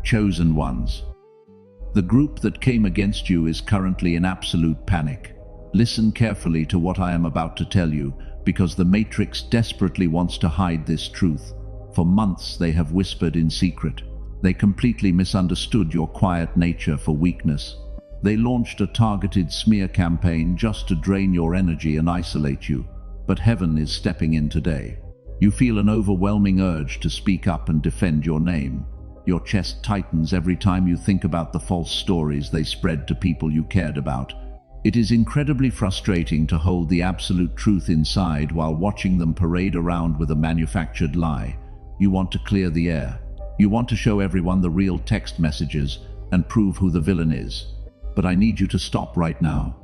Chosen ones. The group that came against you is currently in absolute panic. Listen carefully to what I am about to tell you, because the Matrix desperately wants to hide this truth. For months they have whispered in secret. They completely misunderstood your quiet nature for weakness. They launched a targeted smear campaign just to drain your energy and isolate you. But heaven is stepping in today. You feel an overwhelming urge to speak up and defend your name. Your chest tightens every time you think about the false stories they spread to people you cared about. It is incredibly frustrating to hold the absolute truth inside while watching them parade around with a manufactured lie. You want to clear the air. You want to show everyone the real text messages and prove who the villain is. But I need you to stop right now.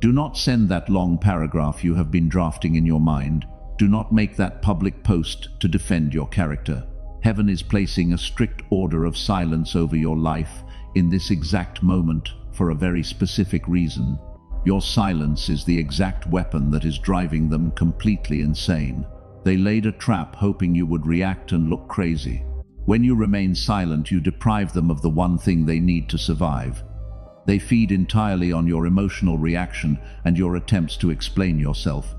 Do not send that long paragraph you have been drafting in your mind. Do not make that public post to defend your character. Heaven is placing a strict order of silence over your life in this exact moment for a very specific reason. Your silence is the exact weapon that is driving them completely insane. They laid a trap hoping you would react and look crazy. When you remain silent, you deprive them of the one thing they need to survive. They feed entirely on your emotional reaction and your attempts to explain yourself.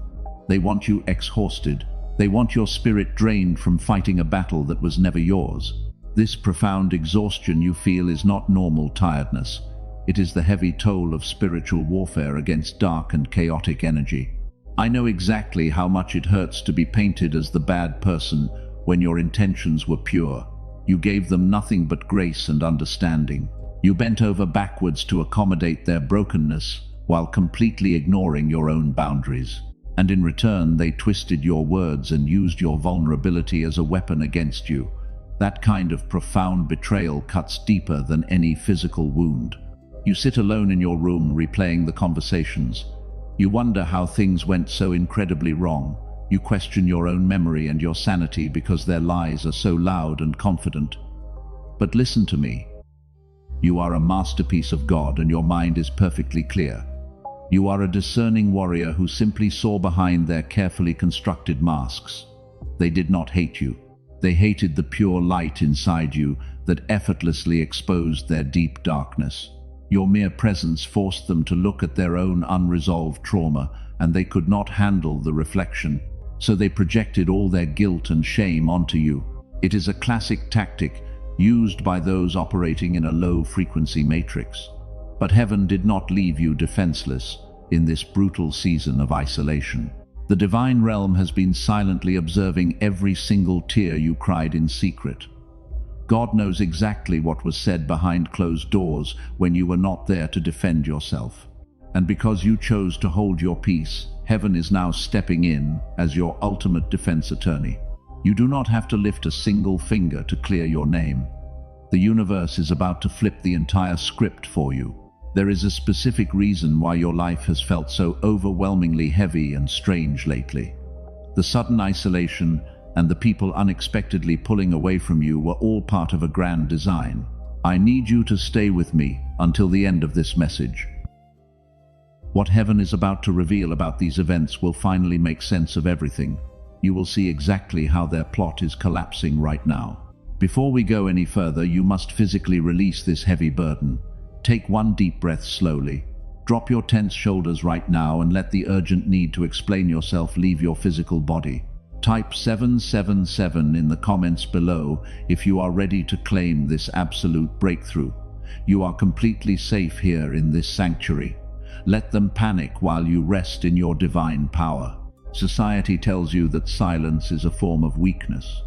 They want you exhausted. They want your spirit drained from fighting a battle that was never yours. This profound exhaustion you feel is not normal tiredness. It is the heavy toll of spiritual warfare against dark and chaotic energy. I know exactly how much it hurts to be painted as the bad person when your intentions were pure. You gave them nothing but grace and understanding. You bent over backwards to accommodate their brokenness while completely ignoring your own boundaries. And in return, they twisted your words and used your vulnerability as a weapon against you. That kind of profound betrayal cuts deeper than any physical wound. You sit alone in your room replaying the conversations. You wonder how things went so incredibly wrong. You question your own memory and your sanity because their lies are so loud and confident. But listen to me. You are a masterpiece of God and your mind is perfectly clear. You are a discerning warrior who simply saw behind their carefully constructed masks. They did not hate you. They hated the pure light inside you that effortlessly exposed their deep darkness. Your mere presence forced them to look at their own unresolved trauma, and they could not handle the reflection, so they projected all their guilt and shame onto you. It is a classic tactic used by those operating in a low-frequency matrix. But heaven did not leave you defenseless in this brutal season of isolation. The divine realm has been silently observing every single tear you cried in secret. God knows exactly what was said behind closed doors when you were not there to defend yourself. And because you chose to hold your peace, heaven is now stepping in as your ultimate defense attorney. You do not have to lift a single finger to clear your name. The universe is about to flip the entire script for you. There is a specific reason why your life has felt so overwhelmingly heavy and strange lately. The sudden isolation and the people unexpectedly pulling away from you were all part of a grand design. I need you to stay with me until the end of this message. What heaven is about to reveal about these events will finally make sense of everything. You will see exactly how their plot is collapsing right now. Before we go any further, you must physically release this heavy burden. Take one deep breath slowly. Drop your tense shoulders right now and let the urgent need to explain yourself leave your physical body. Type 777 in the comments below if you are ready to claim this absolute breakthrough. You are completely safe here in this sanctuary. Let them panic while you rest in your divine power. Society tells you that silence is a form of weakness.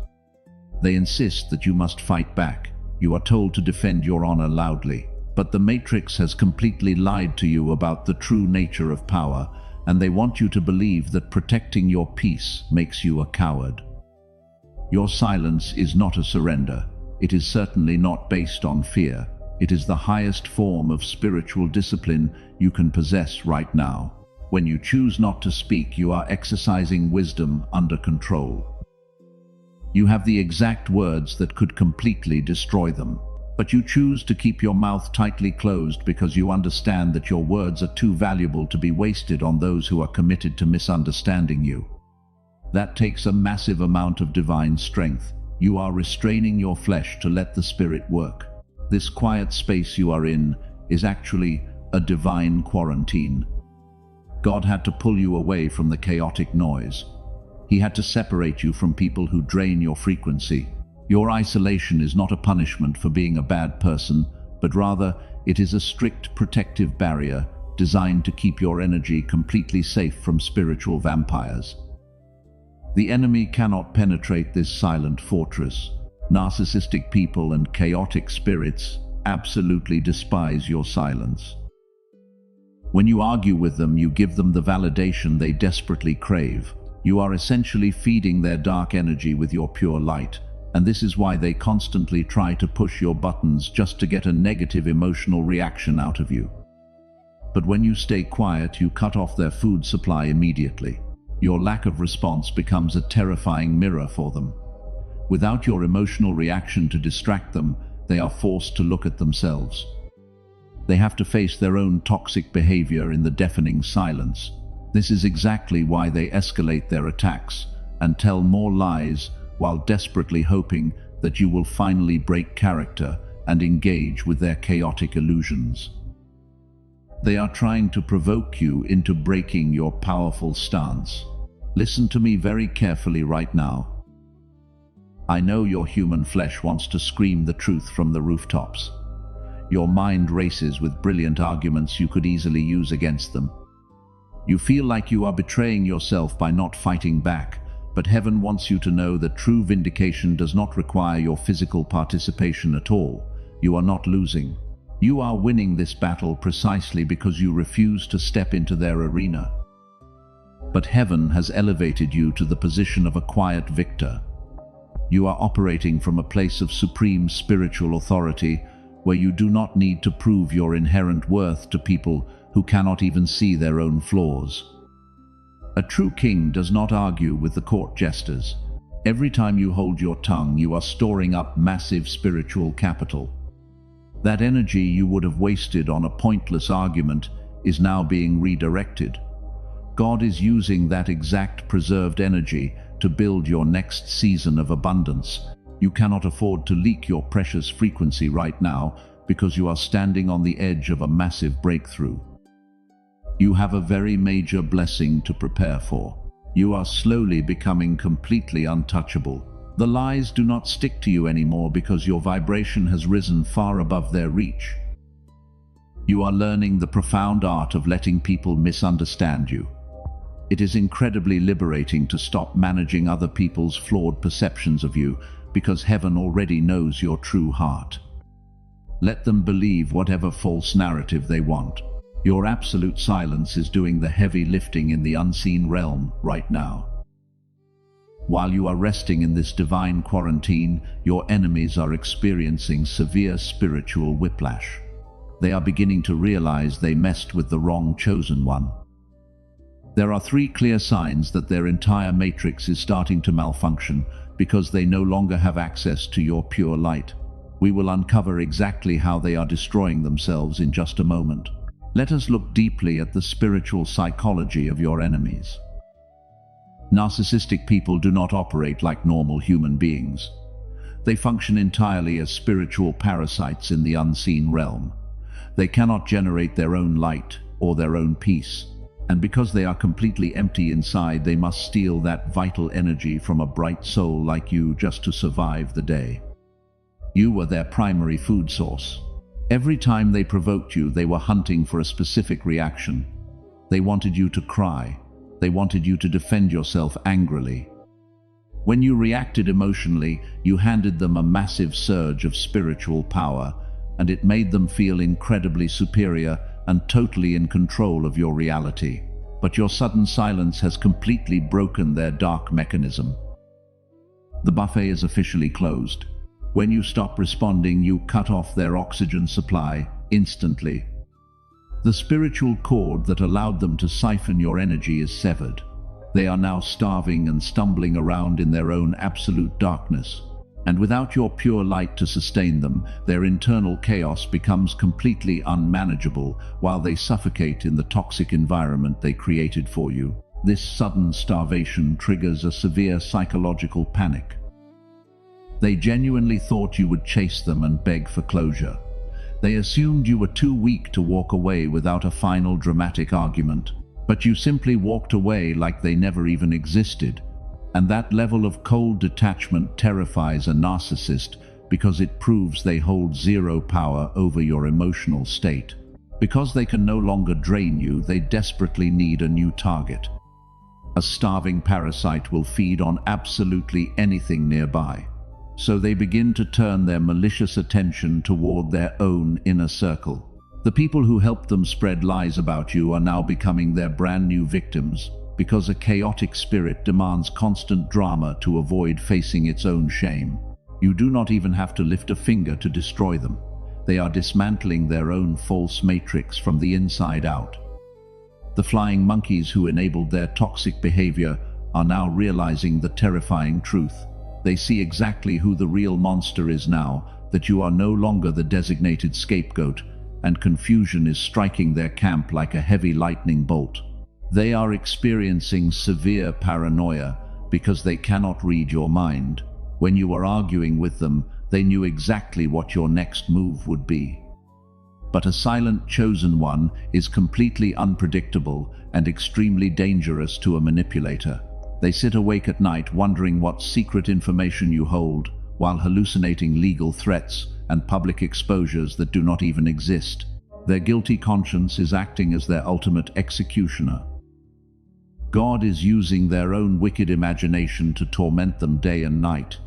They insist that you must fight back. You are told to defend your honor loudly. But the Matrix has completely lied to you about the true nature of power, and they want you to believe that protecting your peace makes you a coward. Your silence is not a surrender. It is certainly not based on fear. It is the highest form of spiritual discipline you can possess right now. When you choose not to speak, you are exercising wisdom under control. You have the exact words that could completely destroy them. But you choose to keep your mouth tightly closed because you understand that your words are too valuable to be wasted on those who are committed to misunderstanding you. That takes a massive amount of divine strength. You are restraining your flesh to let the spirit work. This quiet space you are in is actually a divine quarantine. God had to pull you away from the chaotic noise. He had to separate you from people who drain your frequency. Your isolation is not a punishment for being a bad person, but rather it is a strict protective barrier designed to keep your energy completely safe from spiritual vampires. The enemy cannot penetrate this silent fortress. Narcissistic people and chaotic spirits absolutely despise your silence. When you argue with them, you give them the validation they desperately crave. You are essentially feeding their dark energy with your pure light, and this is why they constantly try to push your buttons just to get a negative emotional reaction out of you. But when you stay quiet, you cut off their food supply immediately. Your lack of response becomes a terrifying mirror for them. Without your emotional reaction to distract them, they are forced to look at themselves. They have to face their own toxic behavior in the deafening silence. This is exactly why they escalate their attacks and tell more lies while desperately hoping that you will finally break character and engage with their chaotic illusions. They are trying to provoke you into breaking your powerful stance. Listen to me very carefully right now. I know your human flesh wants to scream the truth from the rooftops. Your mind races with brilliant arguments you could easily use against them. You feel like you are betraying yourself by not fighting back, but heaven wants you to know that true vindication does not require your physical participation at all. You are not losing. You are winning this battle precisely because you refuse to step into their arena. But heaven has elevated you to the position of a quiet victor. You are operating from a place of supreme spiritual authority where you do not need to prove your inherent worth to people who cannot even see their own flaws. A true king does not argue with the court jesters. Every time you hold your tongue, you are storing up massive spiritual capital. That energy you would have wasted on a pointless argument is now being redirected. God is using that exact preserved energy to build your next season of abundance. You cannot afford to leak your precious frequency right now because you are standing on the edge of a massive breakthrough. You have a very major blessing to prepare for. You are slowly becoming completely untouchable. The lies do not stick to you anymore because your vibration has risen far above their reach. You are learning the profound art of letting people misunderstand you. It is incredibly liberating to stop managing other people's flawed perceptions of you because heaven already knows your true heart. Let them believe whatever false narrative they want. Your absolute silence is doing the heavy lifting in the unseen realm right now. While you are resting in this divine quarantine, your enemies are experiencing severe spiritual whiplash. They are beginning to realize they messed with the wrong chosen one. There are 3 clear signs that their entire matrix is starting to malfunction because they no longer have access to your pure light. We will uncover exactly how they are destroying themselves in just a moment. Let us look deeply at the spiritual psychology of your enemies. Narcissistic people do not operate like normal human beings. They function entirely as spiritual parasites in the unseen realm. They cannot generate their own light or their own peace, and because they are completely empty inside, they must steal that vital energy from a bright soul like you just to survive the day. You were their primary food source. Every time they provoked you, they were hunting for a specific reaction. They wanted you to cry. They wanted you to defend yourself angrily. When you reacted emotionally, you handed them a massive surge of spiritual power, and it made them feel incredibly superior and totally in control of your reality. But your sudden silence has completely broken their dark mechanism. The buffet is officially closed. When you stop responding, you cut off their oxygen supply instantly. The spiritual cord that allowed them to siphon your energy is severed. They are now starving and stumbling around in their own absolute darkness. And without your pure light to sustain them, their internal chaos becomes completely unmanageable while they suffocate in the toxic environment they created for you. This sudden starvation triggers a severe psychological panic. They genuinely thought you would chase them and beg for closure. They assumed you were too weak to walk away without a final dramatic argument. But you simply walked away like they never even existed. And that level of cold detachment terrifies a narcissist because it proves they hold zero power over your emotional state. Because they can no longer drain you, they desperately need a new target. A starving parasite will feed on absolutely anything nearby. So they begin to turn their malicious attention toward their own inner circle. The people who helped them spread lies about you are now becoming their brand new victims, because a chaotic spirit demands constant drama to avoid facing its own shame. You do not even have to lift a finger to destroy them. They are dismantling their own false matrix from the inside out. The flying monkeys who enabled their toxic behavior are now realizing the terrifying truth. They see exactly who the real monster is now, that you are no longer the designated scapegoat, and confusion is striking their camp like a heavy lightning bolt. They are experiencing severe paranoia because they cannot read your mind. When you were arguing with them, they knew exactly what your next move would be. But a silent chosen one is completely unpredictable and extremely dangerous to a manipulator. They sit awake at night wondering what secret information you hold, while hallucinating legal threats and public exposures that do not even exist. Their guilty conscience is acting as their ultimate executioner. God is using their own wicked imagination to torment them day and night.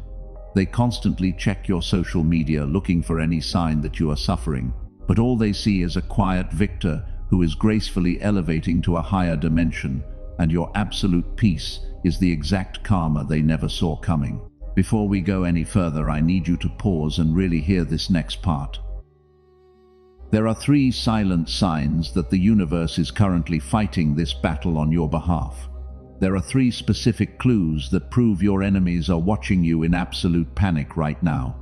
They constantly check your social media looking for any sign that you are suffering, but all they see is a quiet victor who is gracefully elevating to a higher dimension, and your absolute peace is the exact karma they never saw coming. Before we go any further, I need you to pause and really hear this next part. There are 3 silent signs that the universe is currently fighting this battle on your behalf. There are 3 specific clues that prove your enemies are watching you in absolute panic right now.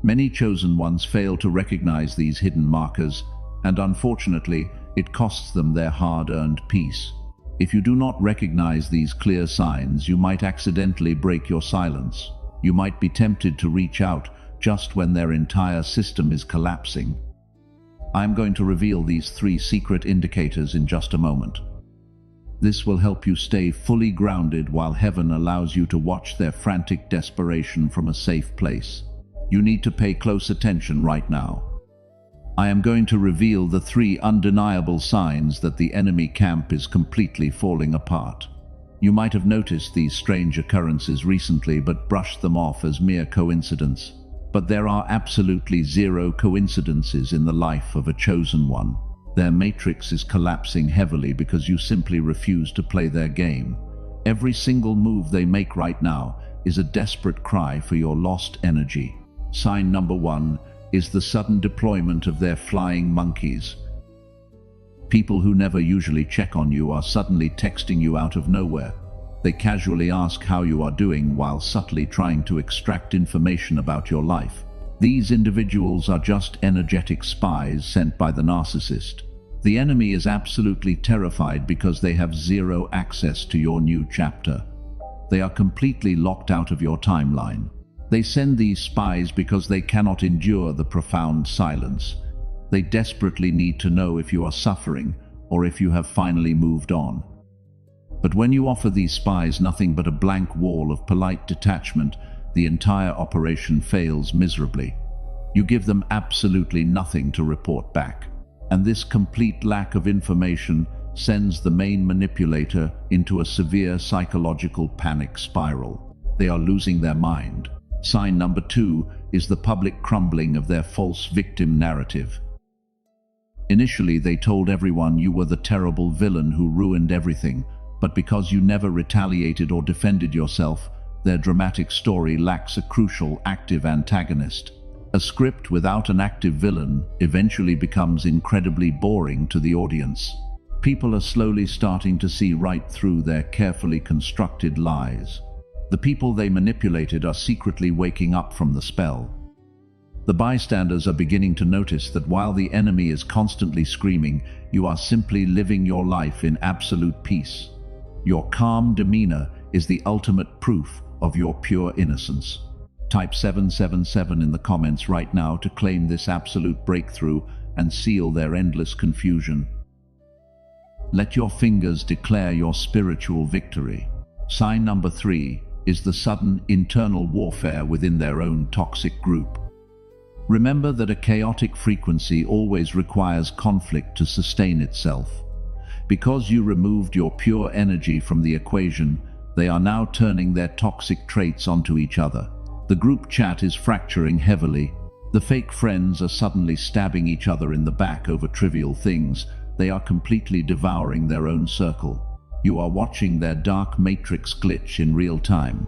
Many chosen ones fail to recognize these hidden markers, and unfortunately, it costs them their hard-earned peace. If you do not recognize these clear signs, you might accidentally break your silence. You might be tempted to reach out just when their entire system is collapsing. I'm going to reveal these 3 secret indicators in just a moment. This will help you stay fully grounded while heaven allows you to watch their frantic desperation from a safe place. You need to pay close attention right now. I am going to reveal the 3 undeniable signs that the enemy camp is completely falling apart. You might have noticed these strange occurrences recently but brushed them off as mere coincidence. But there are absolutely 0 coincidences in the life of a chosen one. Their matrix is collapsing heavily because you simply refuse to play their game. Every single move they make right now is a desperate cry for your lost energy. Sign number 1 is the sudden deployment of their flying monkeys. People who never usually check on you are suddenly texting you out of nowhere. They casually ask how you are doing while subtly trying to extract information about your life. These individuals are just energetic spies sent by the narcissist. The enemy is absolutely terrified because they have 0 access to your new chapter. They are completely locked out of your timeline. They send these spies because they cannot endure the profound silence. They desperately need to know if you are suffering or if you have finally moved on. But when you offer these spies nothing but a blank wall of polite detachment, the entire operation fails miserably. You give them absolutely nothing to report back. And this complete lack of information sends the main manipulator into a severe psychological panic spiral. They are losing their mind. Sign number 2 is the public crumbling of their false victim narrative. Initially, they told everyone you were the terrible villain who ruined everything, but because you never retaliated or defended yourself, their dramatic story lacks a crucial active antagonist. A script without an active villain eventually becomes incredibly boring to the audience. People are slowly starting to see right through their carefully constructed lies. The people they manipulated are secretly waking up from the spell. The bystanders are beginning to notice that while the enemy is constantly screaming, you are simply living your life in absolute peace. Your calm demeanor is the ultimate proof of your pure innocence. Type 777 in the comments right now to claim this absolute breakthrough and seal their endless confusion. Let your fingers declare your spiritual victory. Sign number 3 is the sudden internal warfare within their own toxic group. Remember that a chaotic frequency always requires conflict to sustain itself. Because you removed your pure energy from the equation, they are now turning their toxic traits onto each other. The group chat is fracturing heavily. The fake friends are suddenly stabbing each other in the back over trivial things. They are completely devouring their own circle. You are watching their dark matrix glitch in real time.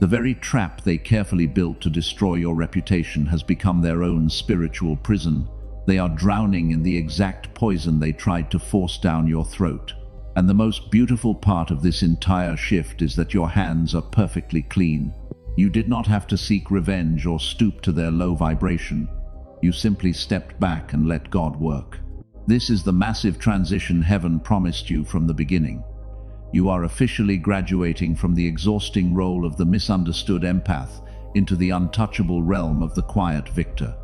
The very trap they carefully built to destroy your reputation has become their own spiritual prison. They are drowning in the exact poison they tried to force down your throat. And the most beautiful part of this entire shift is that your hands are perfectly clean. You did not have to seek revenge or stoop to their low vibration. You simply stepped back and let God work. This is the massive transition heaven promised you from the beginning. You are officially graduating from the exhausting role of the misunderstood empath into the untouchable realm of the quiet victor.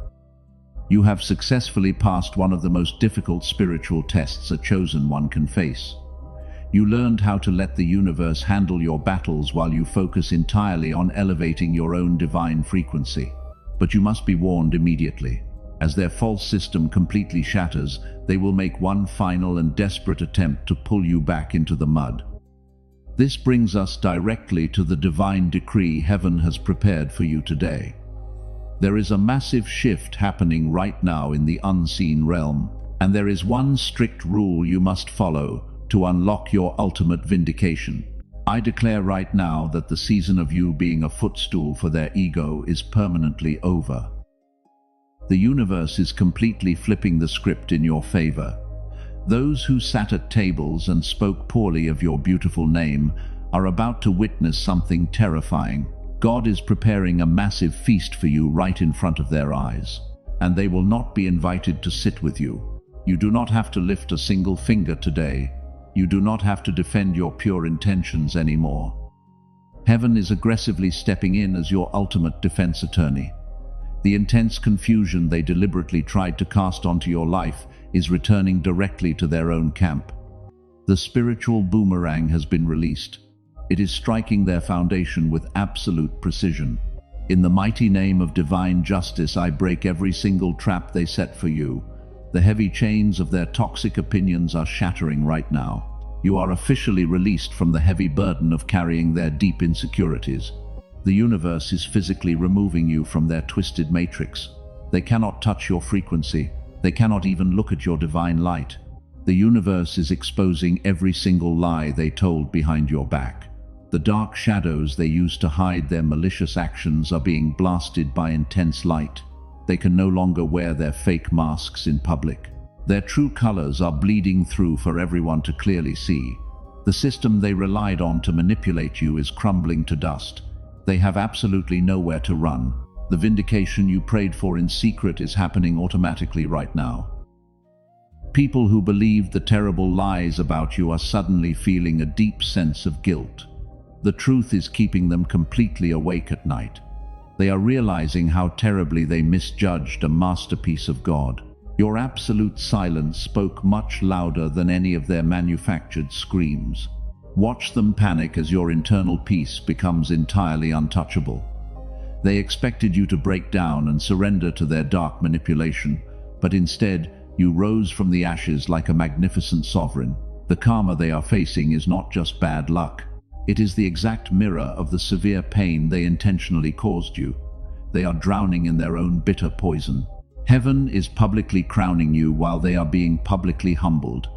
You have successfully passed one of the most difficult spiritual tests a chosen one can face. You learned how to let the universe handle your battles while you focus entirely on elevating your own divine frequency. But you must be warned immediately. As their false system completely shatters, they will make one final and desperate attempt to pull you back into the mud. This brings us directly to the divine decree heaven has prepared for you today. There is a massive shift happening right now in the unseen realm, and there is one strict rule you must follow to unlock your ultimate vindication. I declare right now that the season of you being a footstool for their ego is permanently over. The universe is completely flipping the script in your favor. Those who sat at tables and spoke poorly of your beautiful name are about to witness something terrifying. God is preparing a massive feast for you right in front of their eyes, and they will not be invited to sit with you. You do not have to lift a single finger today. You do not have to defend your pure intentions anymore. Heaven is aggressively stepping in as your ultimate defense attorney. The intense confusion they deliberately tried to cast onto your life is returning directly to their own camp. The spiritual boomerang has been released. It is striking their foundation with absolute precision. In the mighty name of divine justice, I break every single trap they set for you. The heavy chains of their toxic opinions are shattering right now. You are officially released from the heavy burden of carrying their deep insecurities. The universe is physically removing you from their twisted matrix. They cannot touch your frequency. They cannot even look at your divine light. The universe is exposing every single lie they told behind your back. The dark shadows they used to hide their malicious actions are being blasted by intense light. They can no longer wear their fake masks in public. Their true colors are bleeding through for everyone to clearly see. The system they relied on to manipulate you is crumbling to dust. They have absolutely nowhere to run. The vindication you prayed for in secret is happening automatically right now. People who believed the terrible lies about you are suddenly feeling a deep sense of guilt. The truth is keeping them completely awake at night. They are realizing how terribly they misjudged a masterpiece of God. Your absolute silence spoke much louder than any of their manufactured screams. Watch them panic as your internal peace becomes entirely untouchable. They expected you to break down and surrender to their dark manipulation, but instead, you rose from the ashes like a magnificent sovereign. The karma they are facing is not just bad luck. It is the exact mirror of the severe pain they intentionally caused you. They are drowning in their own bitter poison. Heaven is publicly crowning you while they are being publicly humbled.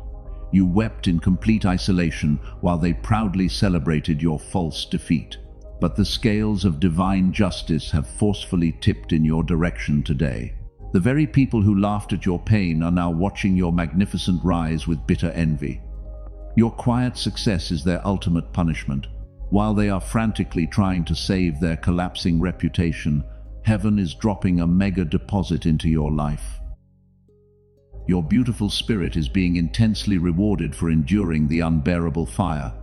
You wept in complete isolation while they proudly celebrated your false defeat. But the scales of divine justice have forcefully tipped in your direction today. The very people who laughed at your pain are now watching your magnificent rise with bitter envy. Your quiet success is their ultimate punishment. While they are frantically trying to save their collapsing reputation, heaven is dropping a mega deposit into your life. Your beautiful spirit is being intensely rewarded for enduring the unbearable fire.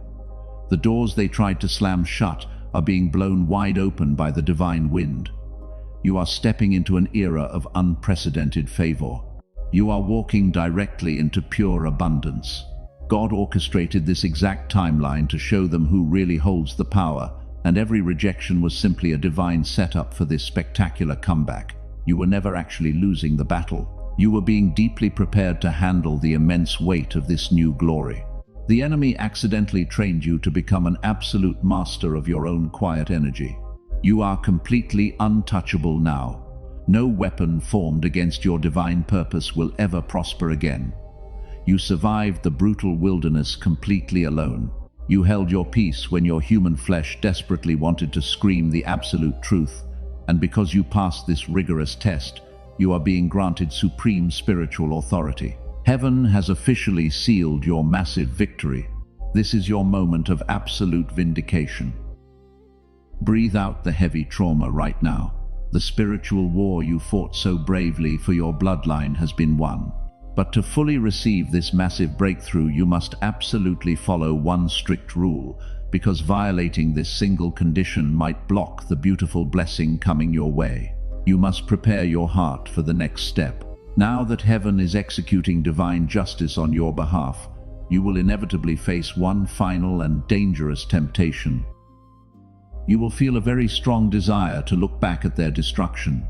The doors they tried to slam shut are being blown wide open by the divine wind. You are stepping into an era of unprecedented favor. You are walking directly into pure abundance. God orchestrated this exact timeline to show them who really holds the power, and every rejection was simply a divine setup for this spectacular comeback. You were never actually losing the battle. You were being deeply prepared to handle the immense weight of this new glory. The enemy accidentally trained you to become an absolute master of your own quiet energy. You are completely untouchable now. No weapon formed against your divine purpose will ever prosper again. You survived the brutal wilderness completely alone. You held your peace when your human flesh desperately wanted to scream the absolute truth, and because you passed this rigorous test, you are being granted supreme spiritual authority. Heaven has officially sealed your massive victory. This is your moment of absolute vindication. Breathe out the heavy trauma right now. The spiritual war you fought so bravely for your bloodline has been won. But to fully receive this massive breakthrough, you must absolutely follow one strict rule, because violating this single condition might block the beautiful blessing coming your way. You must prepare your heart for the next step. Now that heaven is executing divine justice on your behalf, you will inevitably face one final and dangerous temptation. You will feel a very strong desire to look back at their destruction.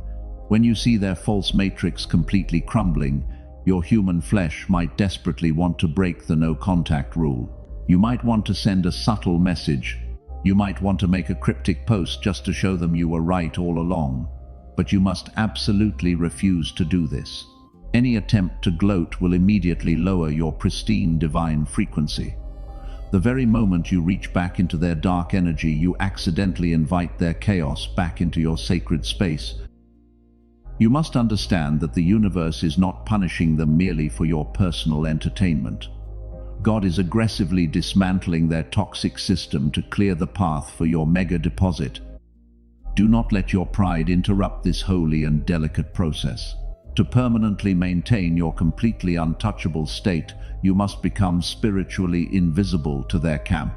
When you see their false matrix completely crumbling, your human flesh might desperately want to break the no-contact rule. You might want to send a subtle message. You might want to make a cryptic post just to show them you were right all along. But you must absolutely refuse to do this. Any attempt to gloat will immediately lower your pristine divine frequency. The very moment you reach back into their dark energy, you accidentally invite their chaos back into your sacred space. You must understand that the universe is not punishing them merely for your personal entertainment. God is aggressively dismantling their toxic system to clear the path for your mega deposit. Do not let your pride interrupt this holy and delicate process. To permanently maintain your completely untouchable state, you must become spiritually invisible to their camp.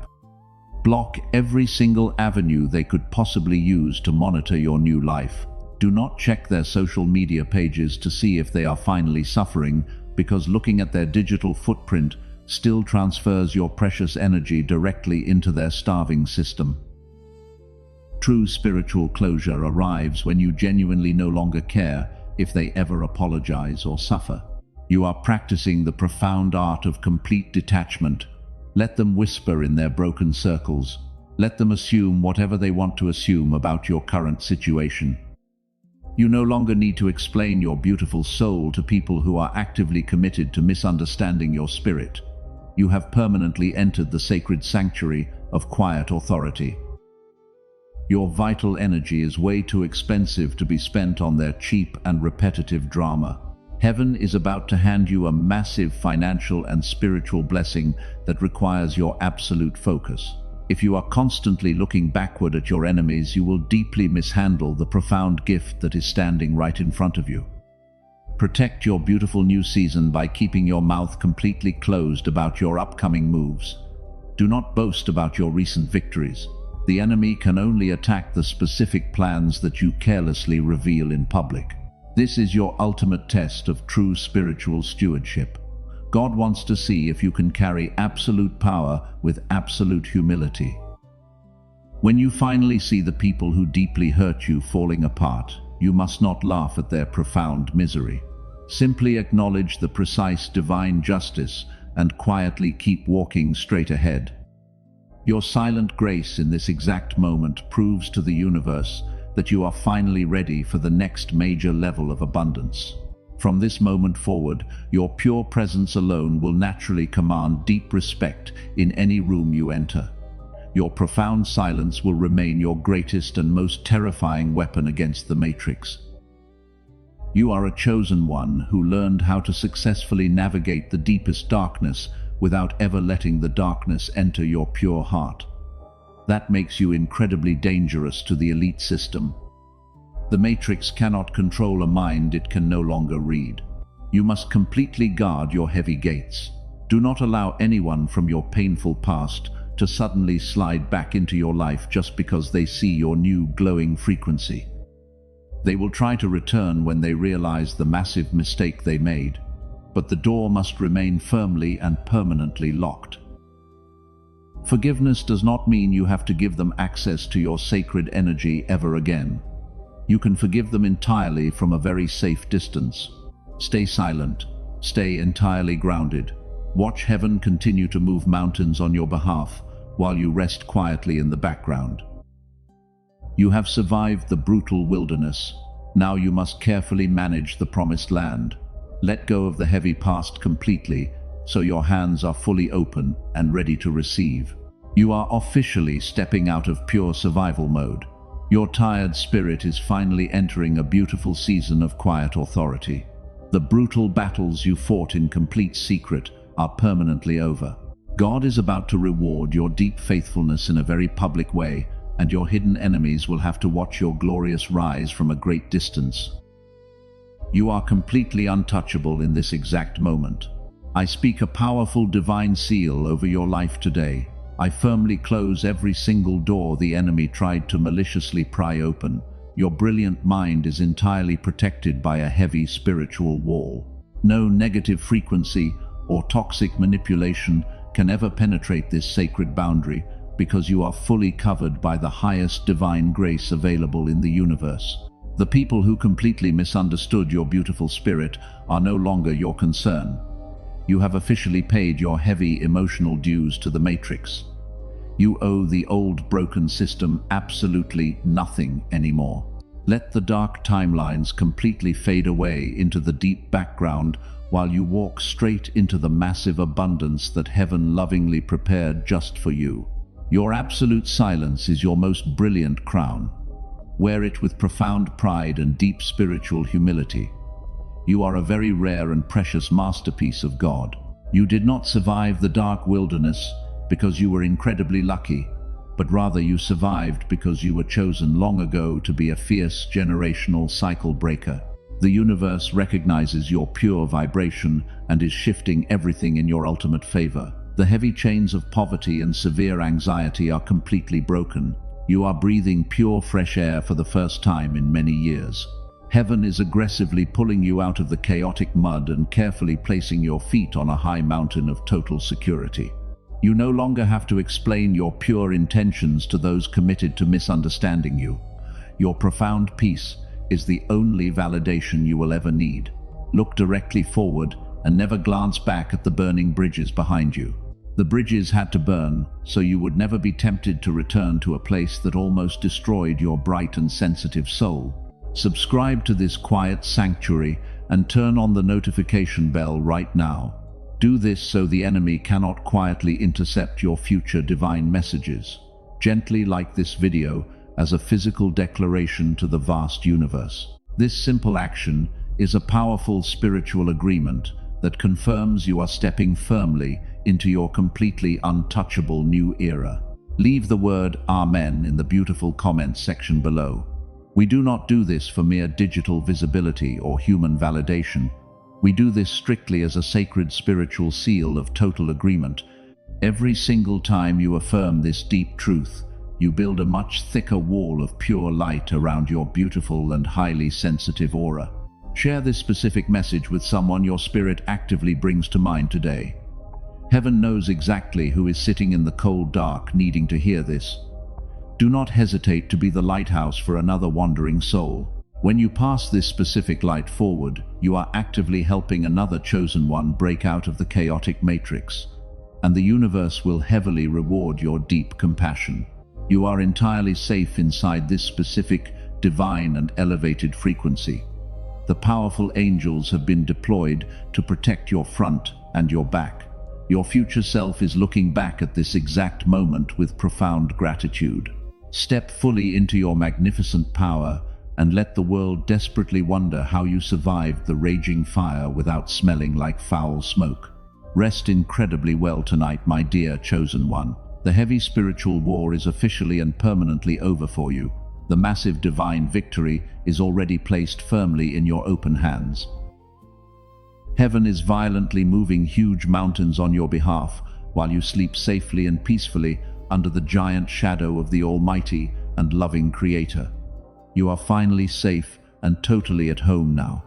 Block every single avenue they could possibly use to monitor your new life. Do not check their social media pages to see if they are finally suffering, because looking at their digital footprint still transfers your precious energy directly into their starving system. True spiritual closure arrives when you genuinely no longer care if they ever apologize or suffer. You are practicing the profound art of complete detachment. Let them whisper in their broken circles. Let them assume whatever they want to assume about your current situation. You no longer need to explain your beautiful soul to people who are actively committed to misunderstanding your spirit. You have permanently entered the sacred sanctuary of quiet authority. Your vital energy is way too expensive to be spent on their cheap and repetitive drama. Heaven is about to hand you a massive financial and spiritual blessing that requires your absolute focus. If you are constantly looking backward at your enemies, you will deeply mishandle the profound gift that is standing right in front of you. Protect your beautiful new season by keeping your mouth completely closed about your upcoming moves. Do not boast about your recent victories. The enemy can only attack the specific plans that you carelessly reveal in public. This is your ultimate test of true spiritual stewardship. God wants to see if you can carry absolute power with absolute humility. When you finally see the people who deeply hurt you falling apart, you must not laugh at their profound misery. Simply acknowledge the precise divine justice and quietly keep walking straight ahead. Your silent grace in this exact moment proves to the universe that you are finally ready for the next major level of abundance. From this moment forward, your pure presence alone will naturally command deep respect in any room you enter. Your profound silence will remain your greatest and most terrifying weapon against the Matrix. You are a chosen one who learned how to successfully navigate the deepest darkness without ever letting the darkness enter your pure heart. That makes you incredibly dangerous to the elite system. The Matrix cannot control a mind it can no longer read. You must completely guard your heavy gates. Do not allow anyone from your painful past to suddenly slide back into your life just because they see your new glowing frequency. They will try to return when they realize the massive mistake they made, but the door must remain firmly and permanently locked. Forgiveness does not mean you have to give them access to your sacred energy ever again. You can forgive them entirely from a very safe distance. Stay silent. Stay entirely grounded. Watch heaven continue to move mountains on your behalf while you rest quietly in the background. You have survived the brutal wilderness. Now you must carefully manage the promised land. Let go of the heavy past completely, so your hands are fully open and ready to receive. You are officially stepping out of pure survival mode. Your tired spirit is finally entering a beautiful season of quiet authority. The brutal battles you fought in complete secret are permanently over. God is about to reward your deep faithfulness in a very public way, and your hidden enemies will have to watch your glorious rise from a great distance. You are completely untouchable in this exact moment. I speak a powerful divine seal over your life today. I firmly close every single door the enemy tried to maliciously pry open. Your brilliant mind is entirely protected by a heavy spiritual wall. No negative frequency or toxic manipulation can ever penetrate this sacred boundary, because you are fully covered by the highest divine grace available in the universe. The people who completely misunderstood your beautiful spirit are no longer your concern. You have officially paid your heavy emotional dues to the Matrix. You owe the old broken system absolutely nothing anymore. Let the dark timelines completely fade away into the deep background while you walk straight into the massive abundance that heaven lovingly prepared just for you. Your absolute silence is your most brilliant crown. Wear it with profound pride and deep spiritual humility. You are a very rare and precious masterpiece of God. You did not survive the dark wilderness because you were incredibly lucky, but rather you survived because you were chosen long ago to be a fierce generational cycle breaker. The universe recognizes your pure vibration and is shifting everything in your ultimate favor. The heavy chains of poverty and severe anxiety are completely broken. You are breathing pure fresh air for the first time in many years. Heaven is aggressively pulling you out of the chaotic mud and carefully placing your feet on a high mountain of total security. You no longer have to explain your pure intentions to those committed to misunderstanding you. Your profound peace is the only validation you will ever need. Look directly forward and never glance back at the burning bridges behind you. The bridges had to burn, so you would never be tempted to return to a place that almost destroyed your bright and sensitive soul. Subscribe to this quiet sanctuary and turn on the notification bell right now. Do this so the enemy cannot quietly intercept your future divine messages. Gently like this video as a physical declaration to the vast universe. This simple action is a powerful spiritual agreement that confirms you are stepping firmly into your completely untouchable new era. Leave the word Amen in the beautiful comments section below. We do not do this for mere digital visibility or human validation. We do this strictly as a sacred spiritual seal of total agreement. Every single time you affirm this deep truth, you build a much thicker wall of pure light around your beautiful and highly sensitive aura. Share this specific message with someone your spirit actively brings to mind today. Heaven knows exactly who is sitting in the cold dark needing to hear this. Do not hesitate to be the lighthouse for another wandering soul. When you pass this specific light forward, you are actively helping another chosen one break out of the chaotic matrix, and the universe will heavily reward your deep compassion. You are entirely safe inside this specific, divine and elevated frequency. The powerful angels have been deployed to protect your front and your back. Your future self is looking back at this exact moment with profound gratitude. Step fully into your magnificent power and let the world desperately wonder how you survived the raging fire without smelling like foul smoke. Rest incredibly well tonight, my dear chosen one. The heavy spiritual war is officially and permanently over for you. The massive divine victory is already placed firmly in your open hands. Heaven is violently moving huge mountains on your behalf, while you sleep safely and peacefully under the giant shadow of the Almighty and loving Creator. You are finally safe and totally at home now.